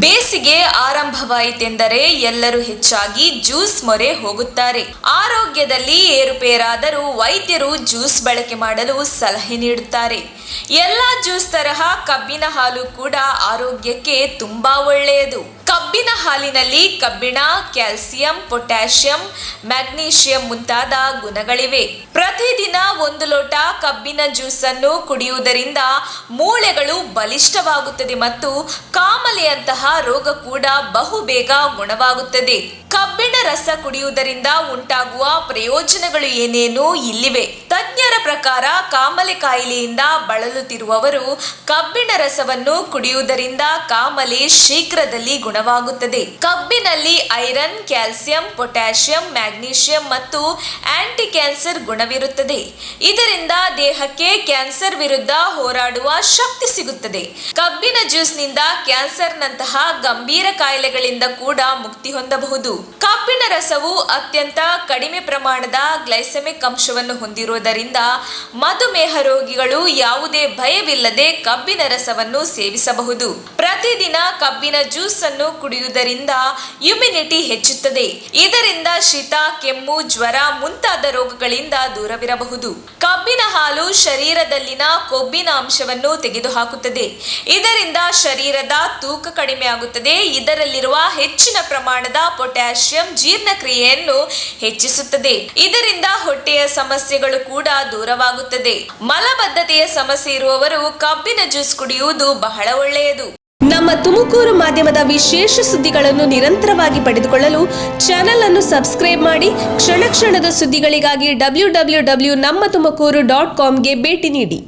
ಬೇಸಿಗೆ ಆರಂಭವಾಯಿತೆಂದರೆ ಎಲ್ಲರೂ ಹೆಚ್ಚಾಗಿ ಜ್ಯೂಸ್ ಮೊರೆ ಹೋಗುತ್ತಾರೆ. ಆರೋಗ್ಯದಲ್ಲಿ ಏರುಪೇರಾದರೂ ವೈದ್ಯರು ಜ್ಯೂಸ್ ಬಳಕೆ ಮಾಡಲು ಸಲಹೆ ನೀಡುತ್ತಾರೆ. ಎಲ್ಲ ಜ್ಯೂಸ್ ತರಹ ಕಬ್ಬಿನ ಹಾಲು ಕೂಡ ಆರೋಗ್ಯಕ್ಕೆ ತುಂಬಾ ಒಳ್ಳೆಯದು. ಕಬ್ಬಿನ ಹಾಲಿನಲ್ಲಿ ಕಬ್ಬಿಣ, ಕ್ಯಾಲ್ಸಿಯಂ, ಪೊಟ್ಯಾಷಿಯಂ, ಮ್ಯಾಗ್ನೀಷಿಯಂ ಮುಂತಾದ ಗುಣಗಳಿವೆ. ಪ್ರತಿದಿನ 1 ಲೋಟ ಕಬ್ಬಿನ ಜ್ಯೂಸ್ ಅನ್ನು ಕುಡಿಯುವುದರಿಂದ ಮೂಳೆಗಳು ಬಲಿಷ್ಠವಾಗುತ್ತದೆ ಮತ್ತು ಕಾಮಲೆಯಂತಹ ರೋಗ ಕೂಡ ಬಹುಬೇಗ ಗುಣವಾಗುತ್ತದೆ. ಕಬ್ಬಿಣ ರಸ ಕುಡಿಯುವುದರಿಂದ ಉಂಟಾಗುವ ಪ್ರಯೋಜನಗಳು ಏನೇನು ಇಲ್ಲಿವೆ. ತಜ್ಞರ ಪ್ರಕಾರ ಕಾಮಲೆ ಕಾಯಿಲೆಯಿಂದ ಬಳಲುತ್ತಿರುವವರು ಕಬ್ಬಿಣ ರಸವನ್ನು ಕುಡಿಯುವುದರಿಂದ ಕಾಮಲೆ ಶೀಘ್ರದಲ್ಲಿ ಗುಣವಾಗುತ್ತದೆ. ಕಬ್ಬಿನಲ್ಲಿ ಐರನ್, ಕ್ಯಾಲ್ಸಿಯಂ, ಪೊಟ್ಯಾಷಿಯಂ, ಮ್ಯಾಗ್ನೀಷಿಯಂ ಮತ್ತು ಆಂಟಿ ಕ್ಯಾನ್ಸರ್ ಗುಣವಿರುತ್ತದೆ. ಇದರಿಂದ ದೇಹಕ್ಕೆ ಕ್ಯಾನ್ಸರ್ ವಿರುದ್ಧ ಹೋರಾಡುವ ಶಕ್ತಿ ಸಿಗುತ್ತದೆ. ಕಬ್ಬಿನ ಜ್ಯೂಸ್ನಿಂದ ಕ್ಯಾನ್ಸರ್ನಂತಹ ಗಂಭೀರ ಕಾಯಿಲೆಗಳಿಂದ ಕೂಡ ಮುಕ್ತಿ ಹೊಂದಬಹುದು. ಕಬ್ಬಿನ ರಸವು ಅತ್ಯಂತ ಕಡಿಮೆ ಪ್ರಮಾಣದ ಗ್ಲೈಸೆಮಿಕ್ ಅಂಶವನ್ನು ಹೊಂದಿರುವುದರಿಂದ ಮಧುಮೇಹ ರೋಗಿಗಳು ಯಾವುದೇ ಭಯವಿಲ್ಲದೆ ಕಬ್ಬಿನ ರಸವನ್ನು ಸೇವಿಸಬಹುದು. ಪ್ರತಿದಿನ ಕಬ್ಬಿನ ಜ್ಯೂಸ್ ಅನ್ನು ಕುಡಿಯುವುದರಿಂದ ಇಮ್ಯುನಿಟಿ ಹೆಚ್ಚುತ್ತದೆ. ಇದರಿಂದ ಶೀತ, ಕೆಮ್ಮು, ಜ್ವರ ಮುಂತಾದ ರೋಗಗಳಿಂದ ದೂರವಿರಬಹುದು. ಕಬ್ಬಿನ ಹಾಲು ಶರೀರದಲ್ಲಿನ ಕೊಬ್ಬಿನ ಅಂಶವನ್ನು ತೆಗೆದುಹಾಕುತ್ತದೆ. ಇದರಿಂದ ಶರೀರದ ತೂಕ ಕಡಿಮೆಯಾಗುತ್ತದೆ. ಇದರಲ್ಲಿರುವ ಹೆಚ್ಚಿನ ಪ್ರಮಾಣದ ಪೊಟ್ಯಾಷಿಯಂ ಜೀರ್ಣಕ್ರಿಯೆಯನ್ನು ಹೆಚ್ಚಿಸುತ್ತದೆ. ಇದರಿಂದ ಹೊಟ್ಟೆಯ ಸಮಸ್ಯೆಗಳು ಕೂಡ ದೂರವಾಗುತ್ತದೆ. ಮಲಬದ್ಧತೆಯ ಸಮಸ್ಯೆ ಇರುವವರು ಕಬ್ಬಿನ ಜ್ಯೂಸ್ ಕುಡಿಯುವುದು ಬಹಳ ಒಳ್ಳೆಯದು. ನಮ್ಮ ತುಮಕೂರು ಮಾಧ್ಯಮದ ವಿಶೇಷ ಸುದ್ದಿಗಳನ್ನು ನಿರಂತರವಾಗಿ ಪಡೆದುಕೊಳ್ಳಲು ಚಾನೆಲ್ ಅನ್ನು ಸಬ್ಸ್ಕ್ರೈಬ್ ಮಾಡಿ. ಕ್ಷಣ ಕ್ಷಣದ ಸುದ್ದಿಗಳಿಗಾಗಿ www.nammathumakuru.com ಗೆ ಭೇಟಿ ನೀಡಿ.